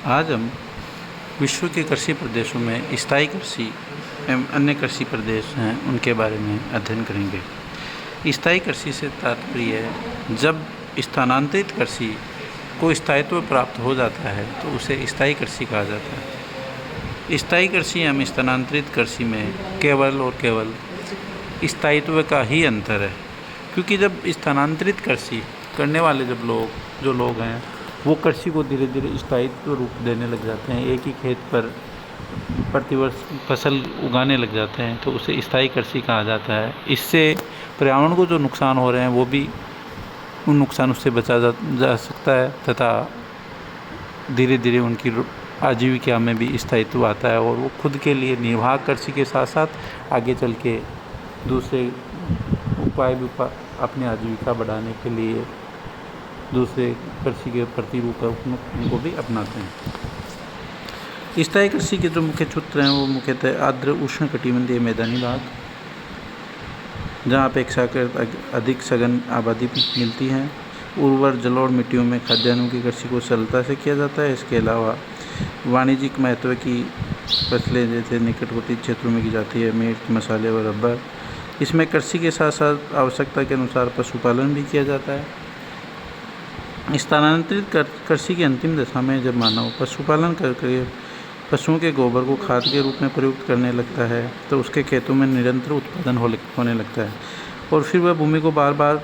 आज हम विश्व के कृषि प्रदेशों में स्थायी कृषि एवं अन्य कृषि प्रदेश हैं उनके बारे में अध्ययन करेंगे। स्थायी कृषि से तात्पर्य है जब स्थानांतरित कृषि को स्थायित्व प्राप्त हो जाता है तो उसे स्थायी कृषि कहा जाता है। स्थायी कृषि एवं स्थानांतरित कृषि में केवल और केवल स्थायित्व का ही अंतर है, क्योंकि जब स्थानांतरित कृषि करने वाले जो लोग हैं वो कृषि को धीरे धीरे स्थायित्व रूप देने लग जाते हैं, एक ही खेत पर प्रतिवर्ष फसल उगाने लग जाते हैं, तो उसे स्थायी कृषि कहा जाता है। इससे पर्यावरण को जो नुकसान हो रहे हैं वो भी उन नुकसानों से बचा जा सकता है तथा धीरे धीरे उनकी आजीविका में भी स्थायित्व आता है और वो खुद के लिए निर्वाह कृषि के साथ साथ आगे चल के दूसरे उपाय भी अपनी आजीविका बढ़ाने के लिए दूसरे कृषि के प्रतिरूप उनको भी अपनाते हैं। स्थायी कृषि के जो मुख्य क्षेत्र हैं वो मुख्यतः आर्द्र उष्णकटिबंधीय मैदानी भाग, जहाँ अपेक्षाकृत अधिक सघन आबादी मिलती है। उर्वर जलोढ़ मिट्टियों में खाद्यान्नों की कृषि को सरलता से किया जाता है। इसके अलावा वाणिज्यिक महत्व की फसलें जैसे निकटवर्ती क्षेत्रों में की जाती है, मिर्च, मसाले और रबर। इसमें कृषि के साथ साथ आवश्यकता के अनुसार पशुपालन भी किया जाता है। स्थानांतरित कृषि की अंतिम दशा में जब मानव पशुपालन करके पशुओं के गोबर को खाद के रूप में प्रयुक्त करने लगता है तो उसके खेतों में निरंतर उत्पादन होने लगता है और फिर वह भूमि को बार बार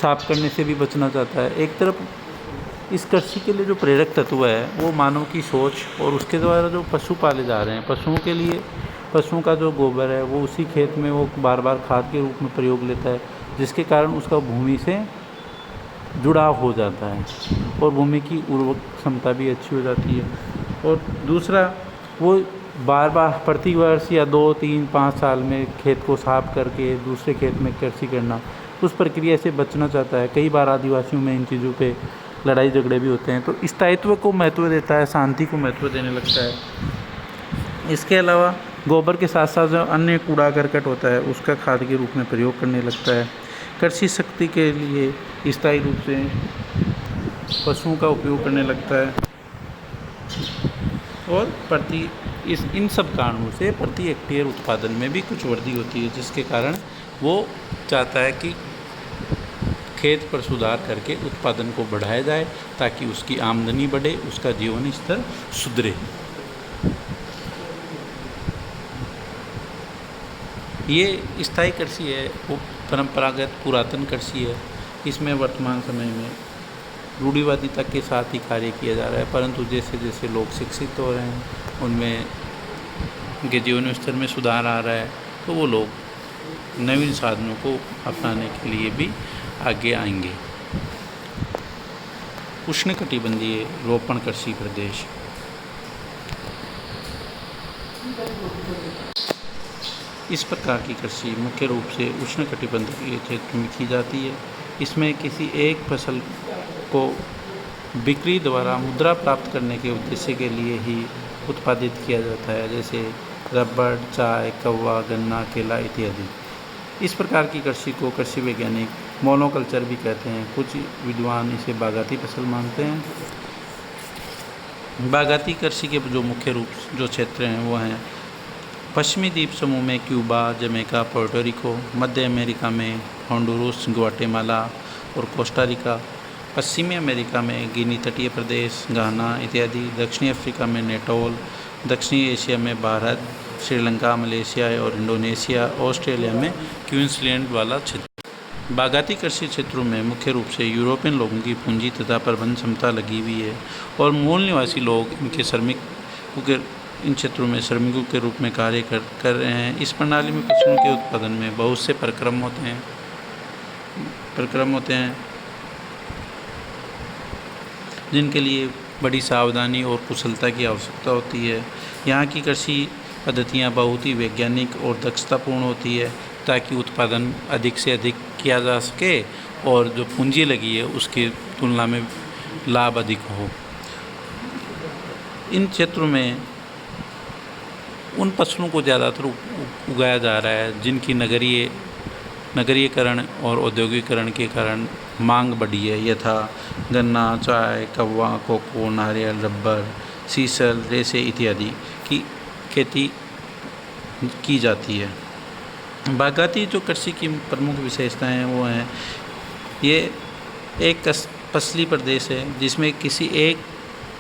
साफ करने से भी बचना चाहता है। एक तरफ इस कृषि के लिए जो प्रेरक तत्व है वो मानव की सोच और उसके द्वारा जो पशु पाले जा रहे हैं, पशुओं के लिए पशुओं का जो गोबर है वो उसी खेत में वो बार बार खाद के रूप में प्रयोग लेता है, जिसके कारण उसका भूमि से जुड़ाव हो जाता है और भूमि की उर्वरक क्षमता भी अच्छी हो जाती है। और दूसरा, वो बार बार प्रतिवर्ष या 2, 3, 5 साल में खेत को साफ करके दूसरे खेत में कृषि करना, उस प्रक्रिया से बचना चाहता है। कई बार आदिवासियों में इन चीज़ों पे लड़ाई झगड़े भी होते हैं, तो स्थायित्व को महत्व देता है, शांति को महत्व देने लगता है। इसके अलावा गोबर के साथ साथ जो अन्य कूड़ा करकट होता है उसका खाद के रूप में प्रयोग करने लगता है। कृषि शक्ति के लिए स्थायी रूप से पशुओं का उपयोग करने लगता है और इन सब कारणों से प्रति हेक्टेयर उत्पादन में भी कुछ वृद्धि होती है, जिसके कारण वो चाहता है कि खेत पर सुधार करके उत्पादन को बढ़ाया जाए ताकि उसकी आमदनी बढ़े, उसका जीवन स्तर सुधरे। ये स्थायी कृषि है वो परंपरागत पुरातन कृषि है। इसमें वर्तमान समय में रूढ़िवादिता के साथ ही कार्य किया जा रहा है, परंतु जैसे जैसे लोग शिक्षित हो रहे हैं उनमें उनके जीवन स्तर में सुधार आ रहा है, तो वो लोग नवीन साधनों को अपनाने के लिए भी आगे आएंगे। उष्णकटिबंधीय रोपण कृषि प्रदेश। इस प्रकार की कृषि मुख्य रूप से उष्णकटिबंधीय क्षेत्र में की जाती है। इसमें किसी एक फसल को बिक्री द्वारा मुद्रा प्राप्त करने के उद्देश्य के लिए ही उत्पादित किया जाता है, जैसे रबड़, चाय, कौवा, गन्ना, केला इत्यादि। इस प्रकार की कृषि को कृषि वैज्ञानिक मोनोकल्चर भी कहते हैं। कुछ विद्वान इसे बागाती फसल मानते हैं। बागाती कृषि के जो मुख्य रूप जो क्षेत्र हैं वो हैं पश्चिमी द्वीप समूह में क्यूबा, जमैका, पोर्टोरिको, मध्य अमेरिका में होंडुरास, ग्वाटेमाला और कोस्टा रिका, पश्चिमी अमेरिका में गिनी तटीय प्रदेश, घाना इत्यादि, दक्षिणी अफ्रीका में नेटोल, दक्षिणी एशिया में भारत, श्रीलंका, मलेशिया और इंडोनेशिया, ऑस्ट्रेलिया में क्वींसलैंड वाला क्षेत्र। बागाती कृषि क्षेत्रों में मुख्य रूप से यूरोपियन लोगों की पूंजी तथा प्रबंध क्षमता लगी हुई है और मूल निवासी लोग इन क्षेत्रों में श्रमिकों के रूप में कार्य कर रहे हैं। इस प्रणाली में फसलों के उत्पादन में बहुत से प्रक्रम होते हैं जिनके लिए बड़ी सावधानी और कुशलता की आवश्यकता होती है। यहाँ की कृषि पद्धतियाँ बहुत ही वैज्ञानिक और दक्षतापूर्ण होती है ताकि उत्पादन अधिक से अधिक किया जा सके और जो पूंजी लगी है उसकी तुलना में लाभ अधिक हो। इन क्षेत्रों में उन फसलों को ज़्यादातर उगाया जा रहा है जिनकी नगरीयकरण और औद्योगिकरण के कारण मांग बढ़ी है, यथा गन्ना, चाय, कव्वा, कोको, नारियल, रबर, सीसल, रेसे इत्यादि की खेती की जाती है। बागाती जो कृषि की प्रमुख विशेषताएं हैं वो हैं, ये एक फसली प्रदेश है जिसमें किसी एक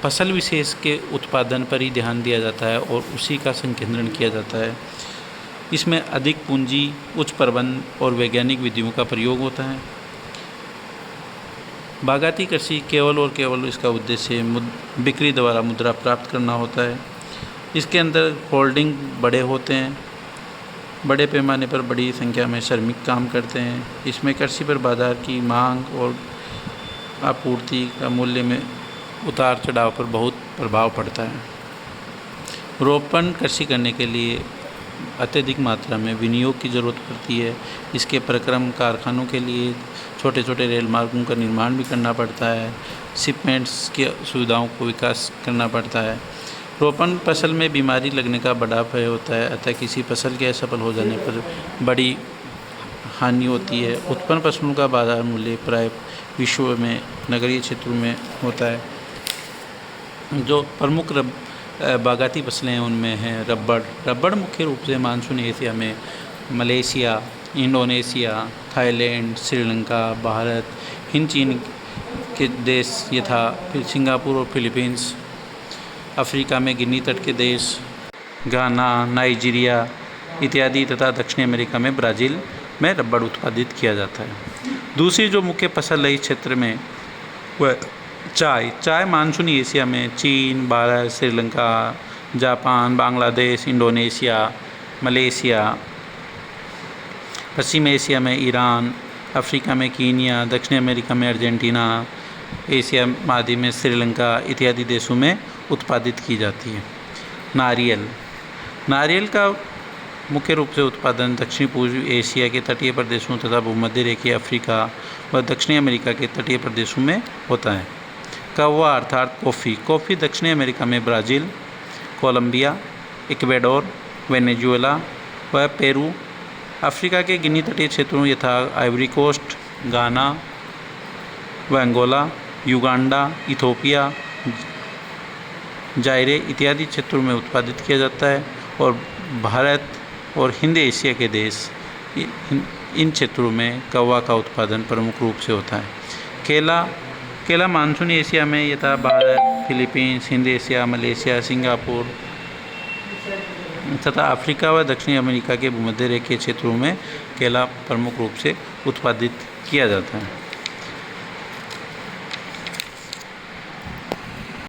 फसल विशेष के उत्पादन पर ही ध्यान दिया जाता है और उसी का संकेंद्रण किया जाता है। इसमें अधिक पूंजी, उच्च प्रबंध और वैज्ञानिक विधियों का प्रयोग होता है। बागाती कृषि केवल और केवल इसका उद्देश्य बिक्री द्वारा मुद्रा प्राप्त करना होता है। इसके अंदर होल्डिंग बड़े होते हैं, बड़े पैमाने पर बड़ी संख्या में श्रमिक काम करते हैं। इसमें कृषि पर बाजार की मांग और आपूर्ति का मूल्य में उतार चढ़ाव पर बहुत प्रभाव पड़ता है। रोपण कृषि करने के लिए अत्यधिक मात्रा में विनियोग की ज़रूरत पड़ती है। इसके प्रक्रम कारखानों के लिए छोटे छोटे रेल मार्गों का निर्माण भी करना पड़ता है। शिपमेंट्स की सुविधाओं को विकास करना पड़ता है। रोपण फसल में बीमारी लगने का बड़ा भय होता है, अतः किसी फसल के असफल हो जाने पर बड़ी हानि होती है। उत्पन्न फसलों का बाजार मूल्य प्राय विश्व में नगरीय क्षेत्रों में होता है। जो प्रमुख बागाती फसलें हैं उनमें हैं रबड़ मुख्य रूप से मानसून एशिया में Malaysia, Indonesia, Thailand, Sri Lanka, Bharat, Hind, चीन के देश यथा फिर सिंगापुर और फिलीपींस, अफ्रीका में गिनी तट के देश घाना, नाइजीरिया इत्यादि तथा दक्षिण अमेरिका में ब्राज़ील में रबड़ उत्पादित किया जाता है। दूसरी जो मुख्य फसल है इस क्षेत्र में वह चाय मानसूनी एशिया में चीन, Bharat, Sri Lanka, Japan, Bangladesh, Indonesia, Malaysia, पश्चिम एशिया में ईरान, अफ्रीका में कीनिया, दक्षिण अमेरिका में अर्जेंटीना, एशिया महाद्वीप में श्रीलंका इत्यादि देशों में उत्पादित की जाती है। नारियल का मुख्य रूप से उत्पादन दक्षिण पूर्वी एशिया के तटीय प्रदेशों तथा भूमध्य रेखीय अफ्रीका व दक्षिणी अमेरिका के तटीय प्रदेशों में होता है। कव्वा अर्थात कॉफ़ी दक्षिणी अमेरिका में ब्राज़ील, कोलंबिया, इक्वेडोर, वेनेजुएला व पेरू, अफ्रीका के गिनी तटीय क्षेत्रों यथा आइवरी कोस्ट, घाना व अंगोला, युगांडा, इथियोपिया, जायरे इत्यादि क्षेत्रों में उत्पादित किया जाता है। और भारत और हिंद एशिया के देश इन क्षेत्रों में कव्वा का उत्पादन प्रमुख रूप से होता है। केला मानसूनी एशिया में यथा Bharat, Philippines, Hind Asia, Malaysia, Singapore तथा अफ्रीका व दक्षिणी अमेरिका के भूमध्य रेखीय क्षेत्रों में केला प्रमुख रूप से उत्पादित किया जाता है।